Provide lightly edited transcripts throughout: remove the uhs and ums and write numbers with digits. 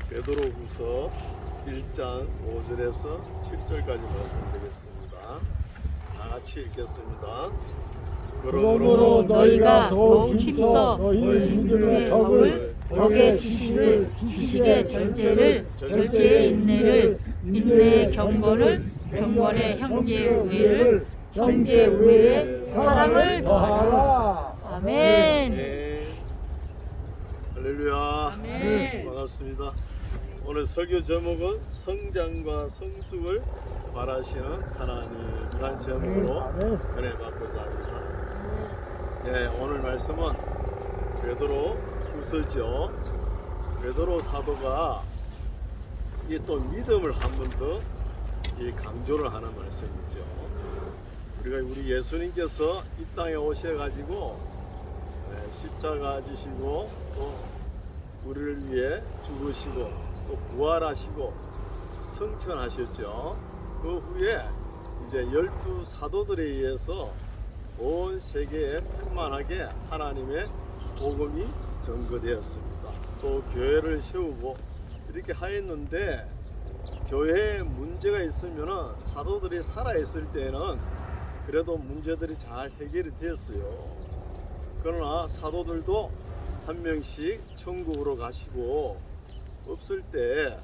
베드로후서 1장 5절에서 7절까지 말씀드리겠습니다. 다 같이 읽겠습니다. 그러므로 너희가 더욱 힘써 너희 믿음의 덕의 지식의 절제를 절제의 인내를 인내의 경건을 경건의 형제의 우애를 형제의 우애에 사랑을 더하라. 아멘. 네. 할렐루야. 아멘. 반갑습니다. 오늘 설교 제목은 성장과 성숙을 바라시는 하나님이란 제목으로 은혜 받고자 합니다. 네, 오늘 말씀은 베드로 후서죠. 베드로 사도가 이 또 믿음을 한 번 더 강조를 하는 말씀이죠. 우리 예수님께서 이 땅에 오셔가지고 십자가 지시고 또 우리를 위해 죽으시고 또 부활하시고 승천하셨죠. 그 후에 이제 12사도들에 의해서 온 세계에 충만하게 하나님의 복음이 전거되었습니다. 또 교회를 세우고 이렇게 하였는데, 교회에 문제가 있으면 사도들이 살아있을 때는 그래도 문제들이 잘 해결이 됐어요. 그러나 사도들도 한 명씩 천국으로 가시고 없을 때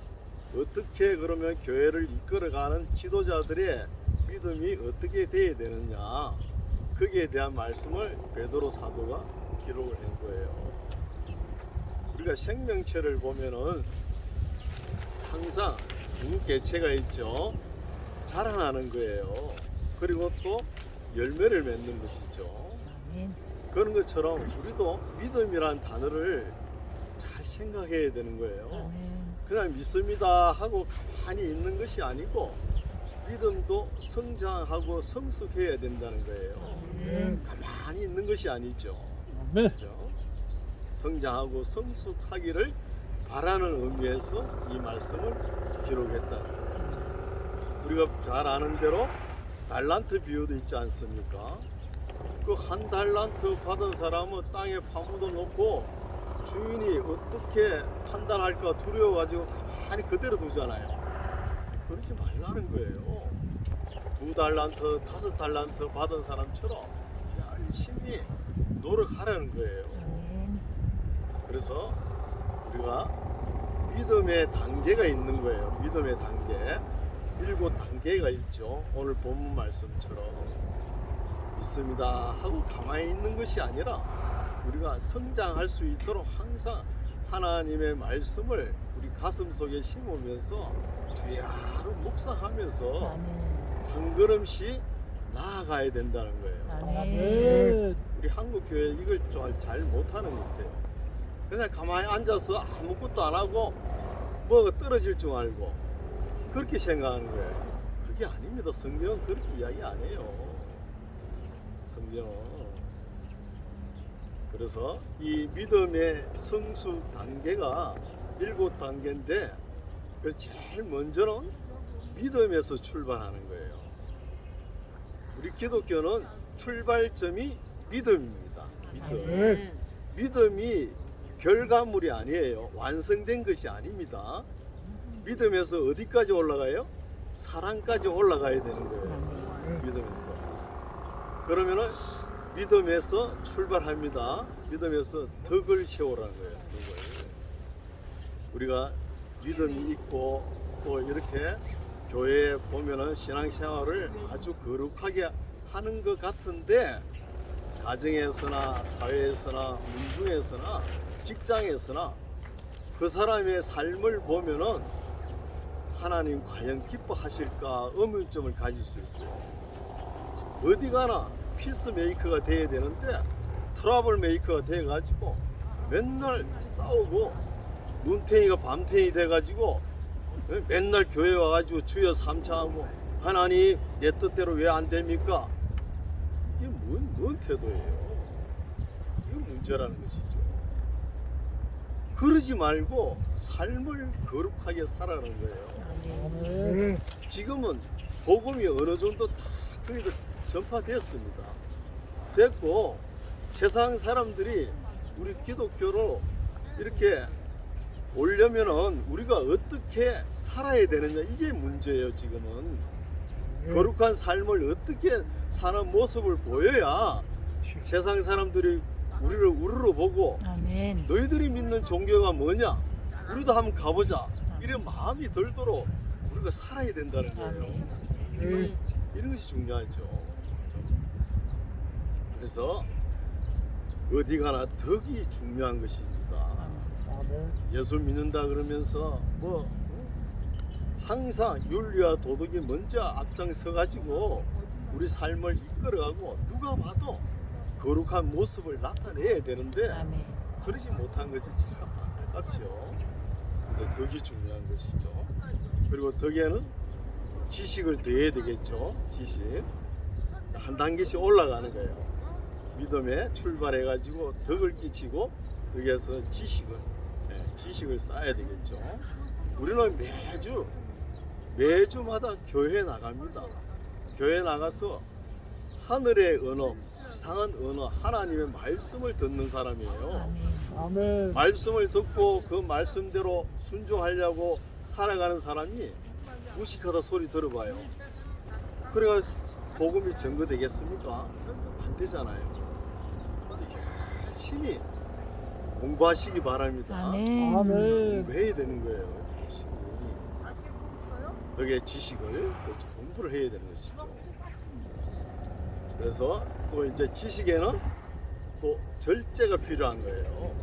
어떻게 그러면 교회를 이끌어가는 지도자들의 믿음이 어떻게 돼야 되느냐, 거기에 대한 말씀을 베드로 사도가 기록을 한 거예요. 우리가 생명체를 보면은 항상 두 개체가 있죠. 자라나는 거예요. 그리고 또 열매를 맺는 것이죠. 그런 것처럼 우리도 믿음이란 단어를 잘 생각해야 되는 거예요. 그냥 믿습니다 하고 가만히 있는 것이 아니고 믿음도 성장하고 성숙해야 된다는 거예요. 가만히 있는 것이 아니죠. 그렇죠? 성장하고 성숙하기를 바라는 의미에서 이 말씀을 기록했다는 거예요. 우리가 잘 아는 대로 달란트 비유도 있지 않습니까? 그 한 달란트 받은 사람은 땅에 파묻어 놓고 주인이 어떻게 판단할까 두려워가지고 가만히 그대로 두잖아요. 그러지 말라는 거예요. 2달란트, 5달란트 받은 사람처럼 열심히 노력하라는 거예요. 그래서 우리가 믿음의 단계가 있는 거예요. 믿음의 단계. 7단계가 있죠. 오늘 본문 말씀처럼 믿습니다 하고 가만히 있는 것이 아니라 우리가 성장할 수 있도록 항상 하나님의 말씀을 우리 가슴 속에 심으면서 주야로 묵상하면서 한 걸음씩 나아가야 된다는 거예요. 우리 한국 교회 이걸 잘 못하는 것 같아요. 그냥 가만히 앉아서 아무것도 안 하고 뭐가 떨어질 줄 알고 그렇게 생각하는 거예요. 그게 아닙니다. 성경은 그렇게 이야기 안 해요. 성경은. 그래서 이 믿음의 성숙 단계가 7단계인데 제일 먼저는 믿음에서 출발하는 거예요. 우리 기독교는 출발점이 믿음입니다. 믿음. 믿음이 결과물이 아니에요. 완성된 것이 아닙니다. 믿음에서 어디까지 올라가요? 사랑까지 올라가야 되는 거예요. 믿음에서. 그러면은 믿음에서 출발합니다. 믿음에서 덕을 세우라는 거예요. 우리가 믿음이 있고 또 이렇게 교회에 보면은 신앙생활을 아주 거룩하게 하는 것 같은데, 가정에서나 사회에서나 민중에서나 직장에서나 그 사람의 삶을 보면은 하나님 과연 기뻐하실까 의문점을 가질 수 있어요. 어디 가나 피스메이커가 돼야 되는데 트러블 메이커가 돼가지고 맨날 싸우고 눈탱이가 밤탱이 돼가지고 맨날 교회 와가지고 주여 삼창하고 하나님 내 뜻대로 왜 안 됩니까? 이게 뭔 태도예요? 이게 문제라는 것이죠. 그러지 말고 삶을 거룩하게 살아가는 거예요. 지금은 복음이 어느 정도 다 거기도 전파됐습니다. 됐고 세상 사람들이 우리 기독교로 이렇게 오려면은 우리가 어떻게 살아야 되느냐, 이게 문제예요. 지금은 거룩한 삶을 어떻게 사는 모습을 보여야 세상 사람들이 우리를 우르르 보고 아멘. 너희들이 믿는 종교가 뭐냐, 우리도 한번 가보자, 이런 마음이 들도록 우리가 살아야 된다는 거예요. 아멘. 이런 것이 중요하죠. 그래서 어디 가나 덕이 중요한 것입니다. 예수 믿는다 그러면서 뭐 항상 윤리와 도덕이 먼저 앞장서 가지고 우리 삶을 이끌어가고 누가 봐도 거룩한 모습을 나타내야 되는데 아멘. 그러지 못한 것이 참 안타깝죠. 그래서 덕이 중요한 것이죠. 그리고 덕에는 지식을 더해야 되겠죠. 지식 한 단계씩 올라가는 거예요. 믿음에 출발해 가지고 덕을 끼치고 덕에서 지식을 쌓아야 되겠죠. 우리는 매주마다 교회 나갑니다. 교회 나가서 하늘의 언어, 이상한 언어, 하나님의 말씀을 듣는 사람이에요. 아멘. 말씀을 듣고 그 말씀대로 순종하려고 살아가는 사람이 무식하다 소리 들어봐요. 그래가 복음이 전거되겠습니까? 안 되잖아요. 그래서 열심히 공부하시기 바랍니다. 아멘. 공부해야 되는 거예요. 열심히. 덕의 지식을 공부를 해야 되는 것이죠. 그래서 또 이제 지식에는 또 절제가 필요한 거예요.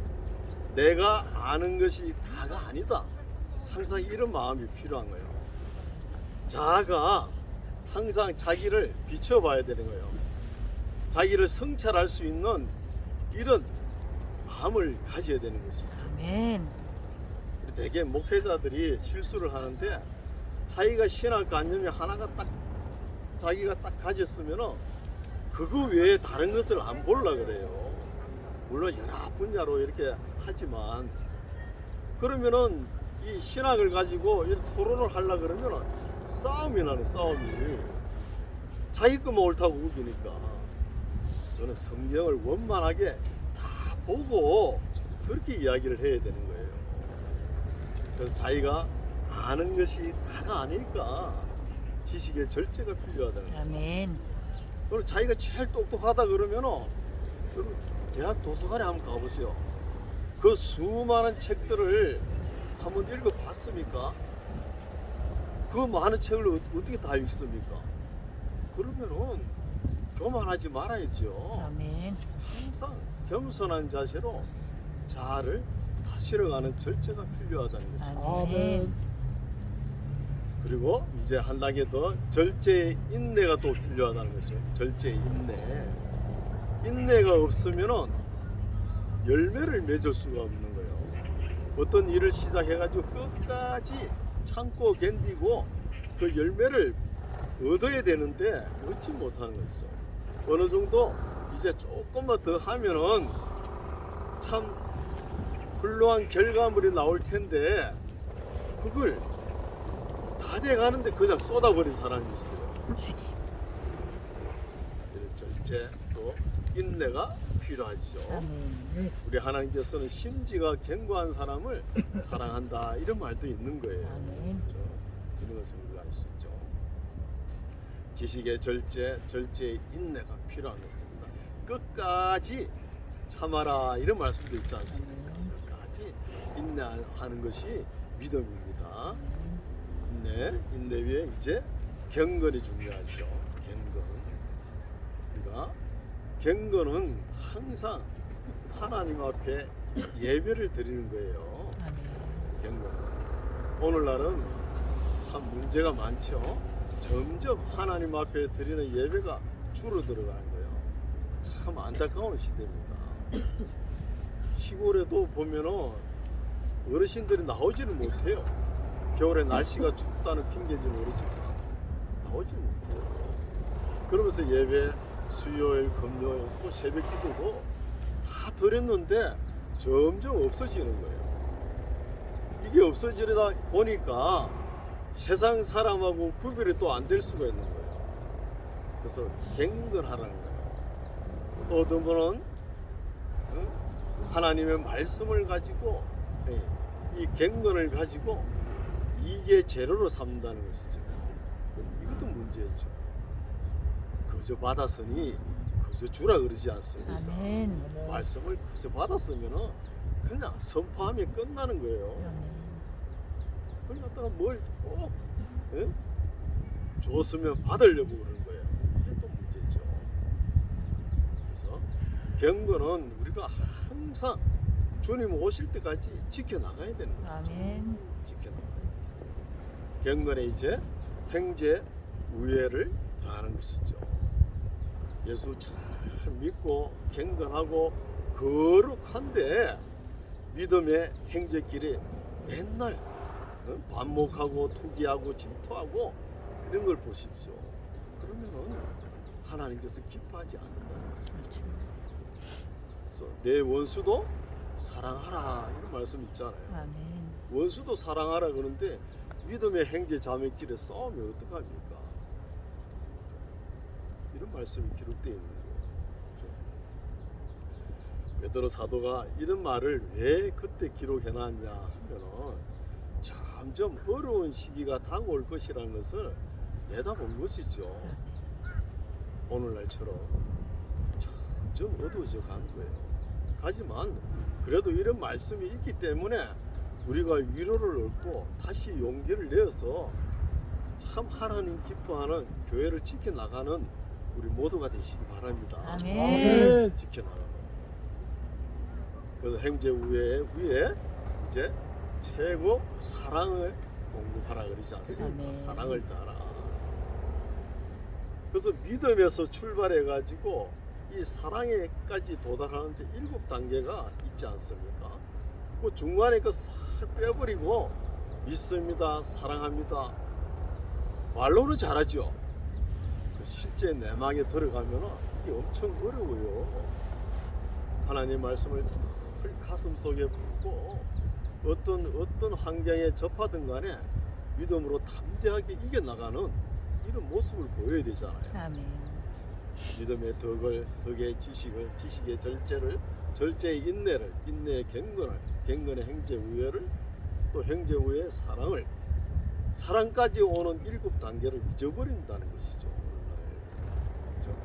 내가 아는 것이 다가 아니다. 항상 이런 마음이 필요한 거예요. 자아가 항상 자기를 비춰봐야 되는 거예요. 자기를 성찰할 수 있는 이런 마음을 가져야 되는 것이죠. 아멘. 대개 목회자들이 실수를 하는데 자기가 신앙관념이 하나가 딱 자기가 딱 가졌으면은 그거 외에 다른 것을 안 보려 그래요. 물론 여러 분야로 이렇게 하지만 그러면은 이 신학을 가지고 이렇게 토론을 하려 그러면은 싸움이 나네. 싸움이 자기 것만 옳다고 우기니까. 저는 성경을 원만하게 다 보고 그렇게 이야기를 해야 되는 거예요. 그래서 자기가 아는 것이 다가 아닐까. 지식의 절제가 필요하다는 거예요. 아멘. 그리고 자기가 제일 똑똑하다 그러면은 대학 도서관에 한번 가보세요. 그 수많은 책들을 한번 읽어봤습니까? 그 많은 책을 어떻게 다 읽습니까? 그러면은 교만하지 말아야죠. 아멘. 항상 겸손한 자세로 자아를 다스려가는 절제가 필요하다는 것입니다. 아멘. 그리고 이제 한 단계 더 절제의 인내가 또 필요하다는 거죠. 절제의 인내. 인내가 없으면은 열매를 맺을 수가 없는 거예요. 어떤 일을 시작해가지고 끝까지 참고 견디고 그 열매를 얻어야 되는데 얻지 못하는 거죠. 어느 정도 이제 조금만 더 하면은 참 훌륭한 결과물이 나올 텐데 그걸 다 돼가는데 그냥 쏟아버린 사람이 있어요. 절제 또 인내가 필요하죠. 아멘. 우리 하나님께서는 심지가 견고한 사람을 사랑한다 이런 말도 있는 거예요. 아멘. 그렇죠? 이런 것을 우리가 알 수 있죠. 지식의 절제, 절제의 인내가 필요한 것입니다. 끝까지 참아라 이런 말씀도 있지 않습니까? 끝까지 인내하는 것이 믿음입니다. 인내 위에 이제 경건이 중요하죠. 경건. 우리가 경건은 항상 하나님 앞에 예배를 드리는 거예요. 경건은. 오늘날은 참 문제가 많죠. 점점 하나님 앞에 드리는 예배가 줄어들어가는 거예요. 참 안타까운 시대입니다. 시골에도 보면은 어르신들이 나오지를 못해요. 겨울에 날씨가 춥다는 핑계인지 모르지만 나오지 못해요. 그러면서 예배 수요일, 금요일, 또 새벽 기도도 다 드렸는데 점점 없어지는 거예요. 이게 없어지다 보니까 세상 사람하고 구별이 또 안 될 수가 있는 거예요. 그래서 경건하라는 거예요. 또 어떤 분은 하나님의 말씀을 가지고 이 갱건을 가지고 이게 재료로 삼는다는 것이죠. 이것도 문제였죠. 그저 받았으니 그저 주라 그러지 않습니까? 아멘. 말씀을 그저 받았으면은 그냥 선포하면 끝나는 거예요. 아멘. 그걸 갖다가 뭘 꼭 줬으면 받으려고 그러는 거예요. 이게 또 문제죠. 그래서 경건은 우리가 항상 주님 오실 때까지 지켜나가야 되는 거죠. 아멘. 지켜나가야 돼요. 경건에 이제 행제 우애를 다하는 것이죠. 예수 잘 믿고 경건하고 거룩한데 믿음의 행제길에 맨날 반목하고 투기하고 질투하고 이런 걸 보십시오. 그러면은 하나님께서 기뻐하지 않는다는 거죠. 그렇죠. 그래서 내 원수도 사랑하라 이런 말씀 있잖아요. 아멘. 원수도 사랑하라 그러는데 믿음의 행제 자매길에 싸우면 어떡합니까? 이런 말씀이 기록되어 있는 거예요. 그렇죠? 베드로 사도가 이런 말을 왜 그때 기록해놨냐 하면은 점점 어려운 시기가 다가올 것이라는 것을 내다본 것이죠. 오늘날처럼 점점 어두워져 가는 거예요. 하지만 그래도 이런 말씀이 있기 때문에 우리가 위로를 얻고 다시 용기를 내어서 참 하나님 기뻐하는 교회를 지켜나가는 우리 모두가 되시기 바랍니다. 아멘. 지켜나가는. 그래서 행제 위에 이제 최고 사랑을 공급하라 그러지 않습니까? 아멘. 사랑을 따라. 그래서 믿음에서 출발해 가지고 이 사랑에까지 도달하는데 7단계가 있지 않습니까? 그 중간에 그 싹 빼버리고 믿습니다, 사랑합니다. 말로는 잘하죠. 그 실제 내막에 들어가면 이게 엄청 어려워요. 하나님 말씀을 늘 가슴 속에 품고 어떤 환경에 접하든 간에 믿음으로 담대하게 이겨나가는 이런 모습을 보여야 되잖아요. 아멘. 믿음의 덕의 지식의 절제의 인내를, 인내의 경건을, 경건의 행제 우애를, 또 행제 우애의 사랑을, 사랑까지 오는 7단계를 잊어버린다는 것이죠. 오늘날.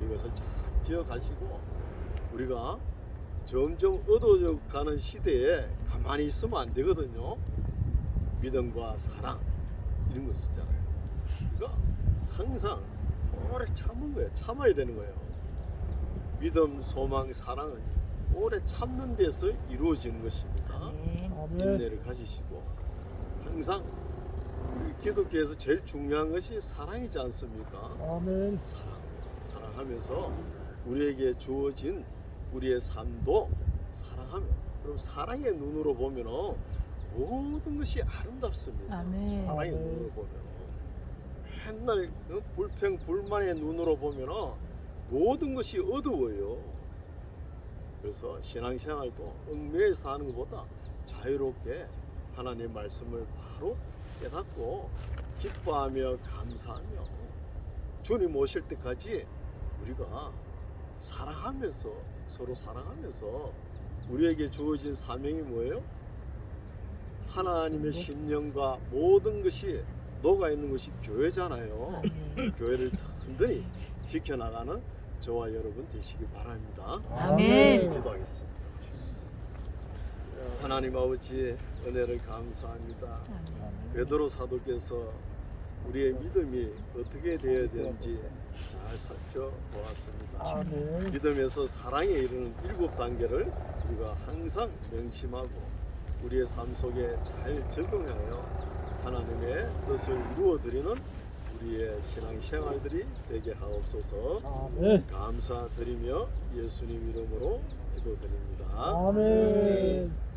이것을 잘 기억하시고 우리가 점점 어두워져 가는 시대에 가만히 있으면 안 되거든요. 믿음과 사랑 이런 거 있잖아요. 그러니까 항상 오래 참은 거예요. 참아야 되는 거예요. 믿음, 소망, 사랑은 오래 참는 데서 이루어지는 것입니다. 아멘. 인내를 가지시고 항상 우리 기독교에서 제일 중요한 것이 사랑이지 않습니까? 아멘. 사랑하면서 우리에게 주어진 우리의 삶도 사랑하며, 그럼 사랑의 눈으로 보면 모든 것이 아름답습니다. 아멘. 사랑의 눈으로 보면 맨날 불평 불만의 눈으로 보면 모든 것이 어두워요. 그래서 신앙생활도 얽매여 사는 것보다 자유롭게 하나님의 말씀을 바로 깨닫고 기뻐하며 감사하며 주님 오실 때까지 우리가 사랑하면서, 서로 사랑하면서, 우리에게 주어진 사명이 뭐예요? 하나님의 신령과 모든 것이 녹아 있는 것이 교회잖아요. 아멘. 교회를 든든히 지켜나가는 저와 여러분 되시기 바랍니다. 아멘. 기도하겠습니다. 하나님 아버지 은혜를 감사합니다. 아멘. 베드로 사도께서 우리의 믿음이 어떻게 되어야 되는지 잘 살펴보았습니다. 아멘. 믿음에서 사랑에 이르는 7단계를 우리가 항상 명심하고 우리의 삶 속에 잘 적용하여 하나님의 뜻을 이루어드리는 우리의 신앙생활들이 되게 하옵소서. 아멘. 감사드리며 예수님 이름으로 기도드립니다. 아멘.